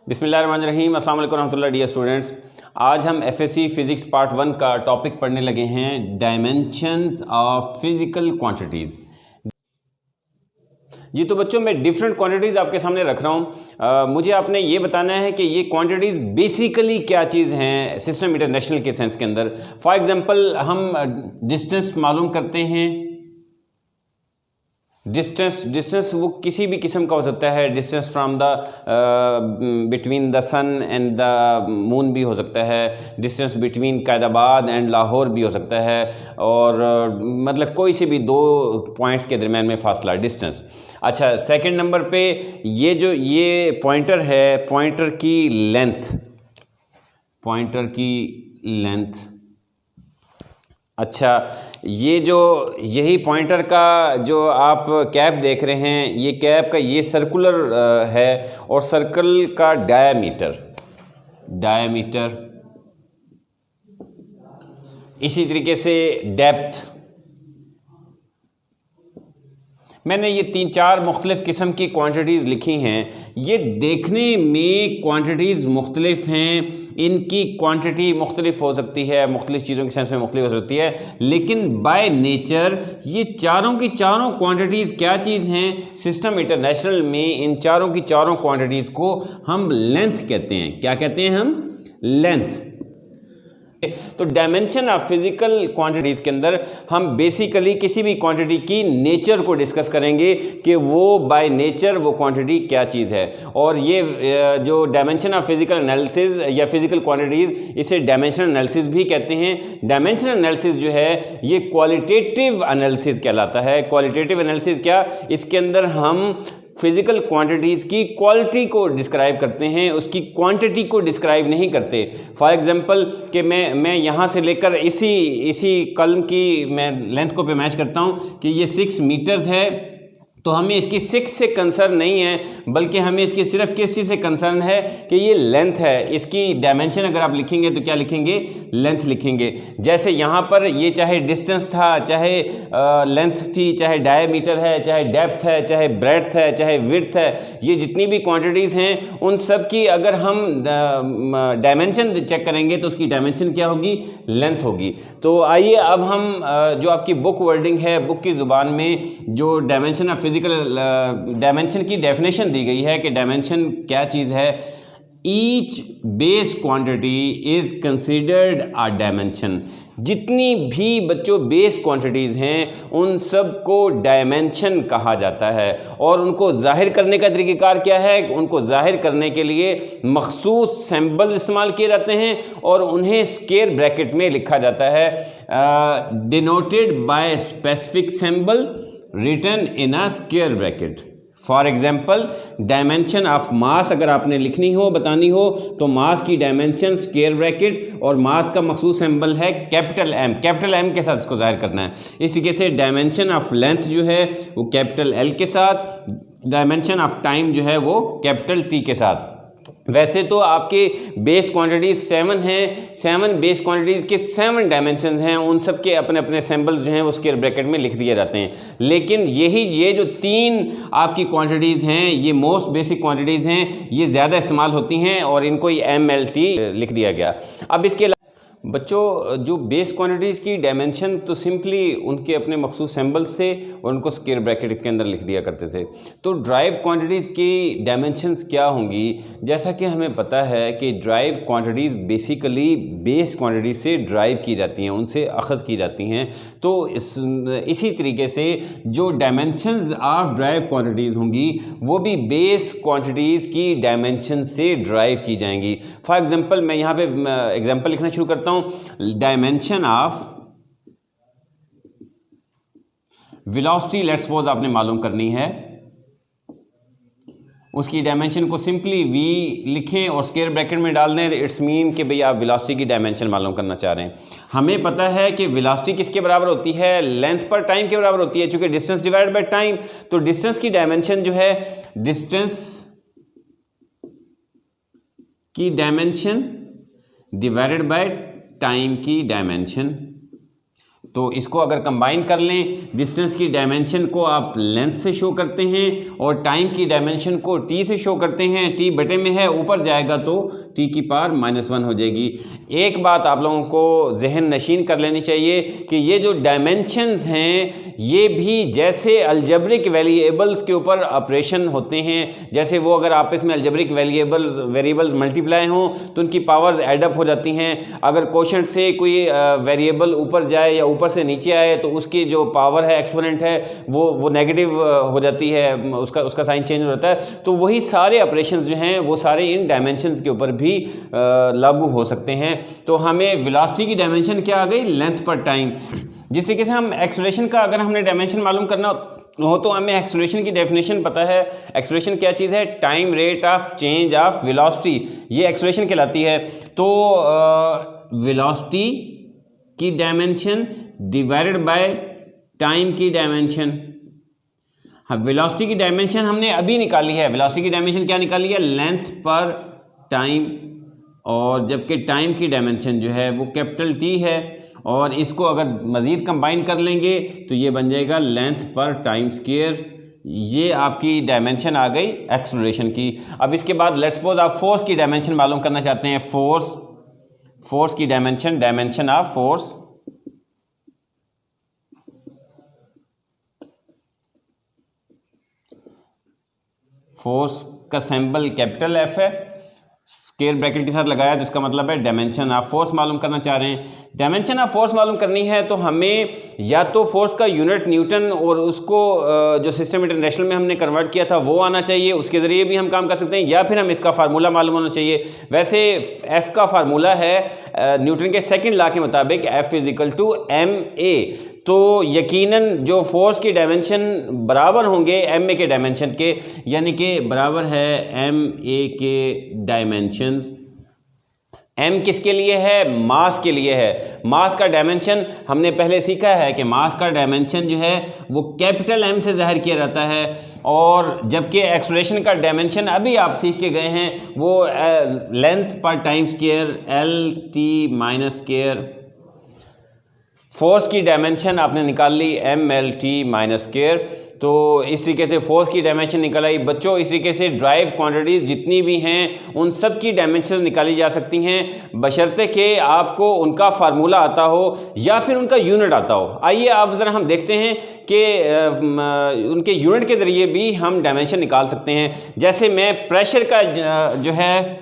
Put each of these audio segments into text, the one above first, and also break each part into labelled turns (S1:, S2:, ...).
S1: बिस्मिल्लाहिर्रहमानिर्रहीम। अस्सलाम वालेकुम रहमतुल्लाह। डियर स्टूडेंट्स, आज हम एफएससी फिज़िक्स पार्ट 1 का टॉपिक पढ़ने लगे हैं, डायमेंशंस ऑफ फिज़िकल क्वांटिटीज़। जी तो बच्चों, मैं डिफरेंट क्वांटिटीज़ आपके सामने रख रहा हूँ। मुझे आपने ये बताना है कि ये क्वांटिटीज़ बेसिकली क्या चीज़ हैं सिस्टम इंटरनेशनल के सेंस के अंदर। फॉर एग्जांपल हम डिस्टेंस मालूम करते हैं। डिस्टेंस वो किसी भी किस्म का हो सकता है। Distance from the between the sun and the moon भी हो सकता है। डिस्टेंस बिटवीन कैदाबाद एंड लाहौर भी हो सकता है। और मतलब कोई से भी दो पॉइंट्स के दरमियान में फासला, डिस्टेंस। अच्छा, सेकंड नंबर पे ये पॉइंटर है, पॉइंटर की लेंथ। अच्छा, यही पॉइंटर का जो आप कैप देख रहे हैं, ये कैप का ये सर्कुलर है और सर्कल का डायमीटर, इसी तरीके से डेप्थ। मैंने ये 3-4 मुख्तलिफ़ किस्म की क्वांटिटीज़ लिखी हैं। ये देखने में क्वांटिटीज़ मुख्तलिफ हैं, इनकी क्वांटिटी मुख्तलिफ हो सकती है, मुख्तलिफ चीज़ों के सेंस में मुख्तलिफ हो सकती है, लेकिन बाय नेचर ये चारों की चारों क्वांटिटीज़ क्या चीज़ हैं सिस्टम इंटरनेशनल में। इन चारों की चारों क्वांटिटीज़ को हम लेंथ कहते हैं। क्या कहते हैं हम? लेंथ। तो डायमेंशन ऑफ फिजिकल क्वांटिटीज़ के अंदर हम बेसिकली किसी भी क्वांटिटी की नेचर को डिस्कस करेंगे कि वो बाय नेचर वो क्वांटिटी क्या चीज़ है। और ये जो डायमेंशन ऑफ फिजिकल एनालिसिस या फिजिकल क्वांटिटीज़, इसे डायमेंशनल एनालिसिस भी कहते हैं। डायमेंशनल एनालिसिस जो है ये क्वालिटेटिव एनालिसिस कहलाता है। क्वालिटेटिव एनालिसिस क्या? इसके अंदर हम फिज़िकल क्वांटिटीज़ की क्वालिटी को डिस्क्राइब करते हैं, उसकी क्वांटिटी को डिस्क्राइब नहीं करते। फॉर एग्जांपल कि मैं यहाँ से लेकर इसी कलम की मैं लेंथ को पे मैच करता हूँ कि ये 6 मीटर्स है, तो हमें इसकी 6 से कंसर्न नहीं है, बल्कि हमें इसकी सिर्फ किस चीज़ से कंसर्न है कि ये लेंथ है। इसकी डायमेंशन अगर आप लिखेंगे तो क्या लिखेंगे? लेंथ लिखेंगे। जैसे यहाँ पर ये चाहे डिस्टेंस था, चाहे लेंथ थी, चाहे डायमीटर है, चाहे डेप्थ है, चाहे ब्रेड्थ है, चाहे विड्थ है, ये जितनी भी क्वांटिटीज़ हैं उन सब की अगर हम डायमेंशन चेक करेंगे तो उसकी डायमेंशन क्या होगी? लेंथ होगी। तो आइए अब हम जो आपकी बुक वर्डिंग है, बुक की ज़ुबान में जो डायमेंशन ऑफ फिजिकल डायमेंशन की डेफिनेशन दी गई है कि डायमेंशन क्या चीज़ है। Each base quantity is considered a dimension. जितनी भी बच्चों बेस क्वांटिटीज़ हैं उन सब को डायमेंशन कहा जाता है। और उनको ज़ाहिर करने का तरीक़ेकार क्या है? उनको ज़ाहिर करने के लिए मखसूस सिंबल इस्तेमाल किए जाते हैं और उन्हें स्क्वायर ब्रैकेट में लिखा जाता है, denoted by specific symbol written in a square bracket. For example, dimension of mass अगर आपने लिखनी हो, बतानी हो, तो मास की डायमेंशन स्क्वायर ब्रैकेट और मास का मखसूस सिंबल है कैपिटल एम। कैपिटल एम के साथ इसको जाहिर करना है। इसी तरीके से डायमेंशन ऑफ लेंथ जो है वो कैपिटल एल के साथ, डायमेंशन ऑफ टाइम जो है वो कैपिटल टी के साथ। वैसे तो आपके बेस क्वांटिटीज़ 7 हैं, 7 बेस क्वांटिटीज़ के 7 डायमेंशंस हैं, उन सब के अपने अपने सिंबल्स जो हैं वो स्क्वायर ब्रैकेट में लिख दिए जाते हैं। लेकिन ये जो 3 आपकी क्वांटिटीज़ हैं, ये मोस्ट बेसिक क्वांटिटीज़ हैं, ये ज़्यादा इस्तेमाल होती हैं और इनको MLT लिख दिया गया। अब इसके बच्चों, जो बेस क्वांटिटीज़ की डायमेंशन तो सिंपली उनके अपने मखसूस सिंबल्स थे और उनको स्क्वायर ब्रैकेट के अंदर लिख दिया करते थे। तो ड्राइव क्वांटिटीज़ की डायमेंशंस क्या होंगी? जैसा कि हमें पता है कि drive quantities basically base quantities से ड्राइव की जाती हैं, उनसे अखज़ की जाती हैं। तो इसी तरीके से जो डायमेंशंस ऑफ ड्राइव क्वांटिटीज़ होंगी वो भी बेस क्वांटिटीज़ की डायमेंशन से ड्राइव की जाएंगी। फॉर एग्जांपल, मैं यहाँ पे एग्जांपल लिखना शुरू करता हूँ। Dimension of velocity let's suppose आपने मालूम करनी है, उसकी डायमेंशन को सिंपली v लिखें और स्क्वायर ब्रैकेट में डाल दें। इट्स मीन कि भाई आप वेलोसिटी की डायमेंशन मालूम करना चाह रहे हैं। हमें पता है कि वेलोसिटी किसके बराबर होती है? लेंथ पर टाइम के बराबर होती है, चूंकि डिस्टेंस डिवाइडेड बाय टाइम। तो डिस्टेंस की डायमेंशन जो है, डिस्टेंस की डायमेंशन डिवाइडेड बाय टाइम की डायमेंशन तो इसको अगर कंबाइन कर लें, डिस्टेंस की डायमेंशन को आप लेंथ से शो करते हैं और टाइम की डायमेंशन को टी से शो करते हैं। टी बटे में है, ऊपर जाएगा तो टी की पावर -1 हो जाएगी। एक बात आप लोगों को जहन नशीन कर लेनी चाहिए कि ये जो डायमेंशंस हैं ये भी जैसे अलजेब्रिक वेरिएबल्स के ऊपर ऑपरेशन होते हैं, जैसे वो अगर आपस में अलजेब्रिक वेरिएबल्स मल्टीप्लाई हों तो उनकी पावर्स एडअप हो जाती हैं। अगर कोशेंट से कोई वेरिएबल ऊपर जाए या ऊपर से नीचे आए तो उसकी जो पावर है, एक्सपोनेंट है, वो नेगेटिव हो जाती है, उसका साइन चेंज हो जाता है। तो वही सारे ऑपरेशंस जो हैं वो सारे इन डायमेंशंस के ऊपर भी लागू हो सकते हैं। तो हमें वेलोसिटी की डायमेंशन क्या आ गई, लेंथ पर टाइम। जिस तरीके से हम एक्सेलरेशन का अगर हमने डायमेंशन मालूम करना हो तो हमें एक्सेलरेशन की डेफिनेशन पता है। एक्सेलरेशन क्या चीज़ है, time rate of change of velocity, ये एक्सेलरेशन कहलाती है। तो वेलोसिटी की डायमेंशन डिवाइडेड बाय टाइम की डायमेंशन। हाँ, वेलोसिटी की डायमेंशन हमने अभी निकाली है। वेलोसिटी की डायमेंशन क्या निकाली है, लेंथ पर टाइम, और जबकि टाइम की डायमेंशन जो है वो कैपिटल टी है। और इसको अगर मज़ीद कंबाइन कर लेंगे तो ये बन जाएगा लेंथ पर टाइम स्क्वायर। ये आपकी डायमेंशन आ गई एक्सेलरेशन की। अब इसके बाद लेट्स सपोज आप फोर्स की डायमेंशन मालूम करना चाहते हैं। फोर्स की डायमेंशन ऑफ फोर्स। फोर्स का सिंबल कैपिटल एफ है, स्क्वायर ब्रैकेट के साथ लगाया, जिसका मतलब है डायमेंशन ऑफ फोर्स मालूम करना चाह रहे हैं। डायमेंशन ऑफ फोर्स मालूम करनी है तो हमें या तो फोर्स का यूनिट न्यूटन और उसको जो सिस्टम इंटरनेशनल में हमने कन्वर्ट किया था वो आना चाहिए, उसके ज़रिए भी हम काम कर सकते हैं, या फिर हम इसका फार्मूला मालूम होना चाहिए। वैसे एफ़ का फार्मूला है न्यूटन के सेकंड लॉ के मुताबिक F = ma। तो यकीनन जो फोर्स की डायमेंशन बराबर होंगे ma के डायमेंशन के, यानी कि बराबर है ma के डायमेंशंस। m किसके लिए है, मास के लिए है। मास का डायमेंशन हमने पहले सीखा है कि मास का डायमेंशन जो है वो कैपिटल M से जाहिर किया जाता है, और जबकि एक्सेलरेशन का डायमेंशन अभी आप सीख के गए हैं वो लेंथ पर टाइम स्क्वायर LT-2। फोर्स की डायमेंशन आपने निकाल ली MLT-2। तो इस तरीके से फोर्स की डायमेंशन निकल आई। बच्चों, इस तरीके से ड्राइव क्वांटिटीज़ जितनी भी हैं उन सब की डायमेंशन निकाली जा सकती हैं, बशर्ते कि आपको उनका फार्मूला आता हो या फिर उनका यूनिट आता हो। आइए आप ज़रा हम देखते हैं कि उनके यूनिट के ज़रिए भी हम डायमेंशन निकाल सकते हैं। जैसे मैं प्रेशर का जो है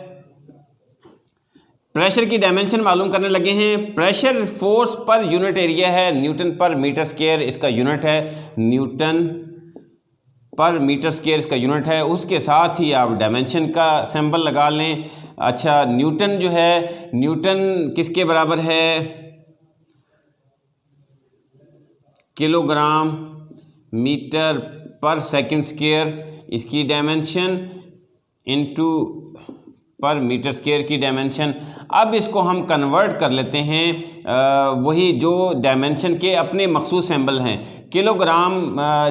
S1: प्रेशर की डायमेंशन मालूम करने लगे हैं। Pressure force per unit area है, न्यूटन पर मीटर स्क्वायर इसका यूनिट है, न्यूटन पर मीटर स्क्वायर इसका यूनिट है। उसके साथ ही आप डायमेंशन का सिंबल लगा लें। अच्छा, न्यूटन जो है, न्यूटन किसके बराबर है, किलोग्राम मीटर पर सेकंड स्क्वायर इसकी डायमेंशन इनटू पर मीटर स्क्वायर की डायमेंशन। अब इसको हम कन्वर्ट कर लेते हैं वही जो डायमेंशन के अपने मखसूस सिंबल हैं। किलोग्राम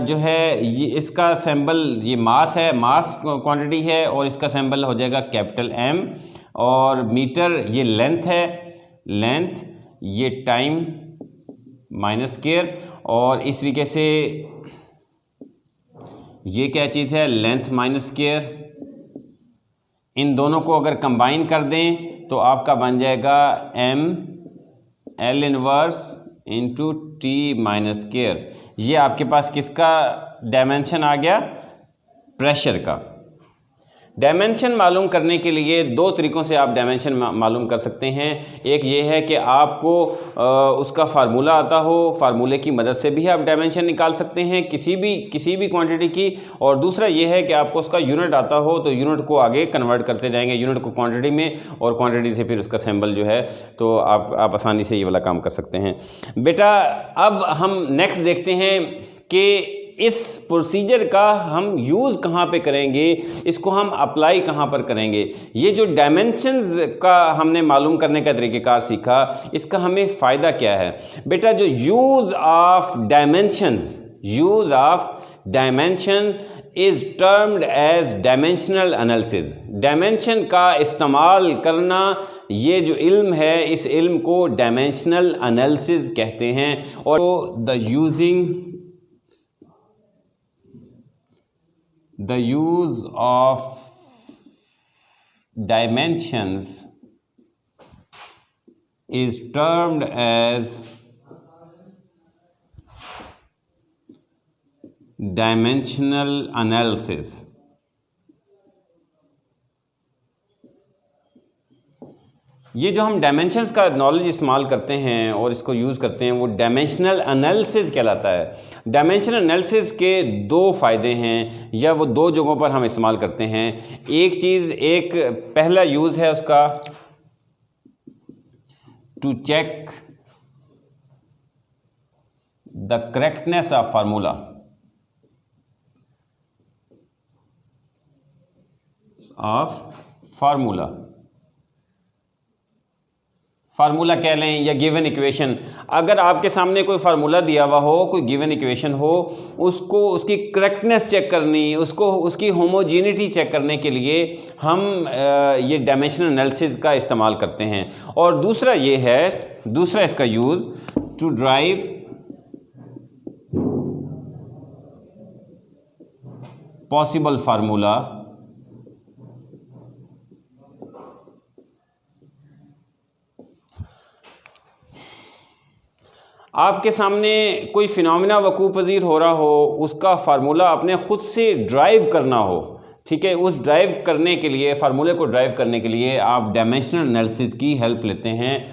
S1: जो है ये इसका सिंबल, ये मास है, मास क्वांटिटी है, और इसका सिंबल हो जाएगा कैपिटल M। और मीटर ये लेंथ है, लेंथ ये टाइम माइनस स्क्वायर, और इस तरीके से ये क्या चीज़ है, लेंथ माइनस स्क्वायर। इन दोनों को अगर कंबाइन कर दें तो आपका बन जाएगा ML इनवर्स इंटू T-2। ये आपके पास किसका डायमेंशन आ गया, प्रेशर का। डायमेंशन मालूम करने के लिए दो तरीक़ों से आप डायमेंशन मालूम कर सकते हैं। एक ये है कि आपको उसका फार्मूला आता हो, फार्मूले की मदद से भी आप डायमेंशन निकाल सकते हैं किसी भी क्वांटिटी की। और दूसरा ये है कि आपको उसका यूनिट आता हो तो यूनिट को आगे कन्वर्ट करते जाएंगे, यूनिट को क्वांटिटी में, और क्वांटिटी से फिर उसका सिंबल जो है, तो आप आसानी से ये वाला काम कर सकते हैं। बेटा, अब हम नेक्स्ट देखते हैं कि इस प्रोसीजर का हम यूज़ कहाँ पे करेंगे, इसको हम अप्लाई कहाँ पर करेंगे। ये जो डायमेंशंस का हमने मालूम करने का तरीक़ेकार सीखा, इसका हमें फ़ायदा क्या है। बेटा, जो use of dimension is termed as dimensional analysis. Dimension का इस्तेमाल करना, ये जो इल्म है, इस इल्म को डायमेंशनल एनालिसिस कहते हैं। और the use of dimensions is termed as dimensional analysis। ये जो हम डायमेंशंस का नॉलेज इस्तेमाल करते हैं और इसको यूज़ करते हैं, वो डायमेंशनल एनालिसिस कहलाता है। डायमेंशनल एनालिसिस के दो फ़ायदे हैं, या वो दो जगहों पर हम इस्तेमाल करते हैं। एक पहला यूज़ है उसका to check the correctness of formula. Formula कह लें या गिवन इक्वेशन। अगर आपके सामने कोई फार्मूला दिया हुआ हो, कोई गिवन इक्वेशन हो, उसको उसकी करेक्टनेस चेक करनी, उसको उसकी होमोजीनिटी चेक करने के लिए हम ये डायमेंशनल एनालिसिस का इस्तेमाल करते हैं। और दूसरा इसका use to derive possible formula आपके सामने कोई फिनोमिना वकू पज़ीर हो रहा हो, उसका फार्मूला आपने ख़ुद से ड्राइव करना हो, ठीक है। उस ड्राइव करने के लिए, फार्मूले को ड्राइव करने के लिए आप डायमेंशनल एनालिसिस की हेल्प लेते हैं।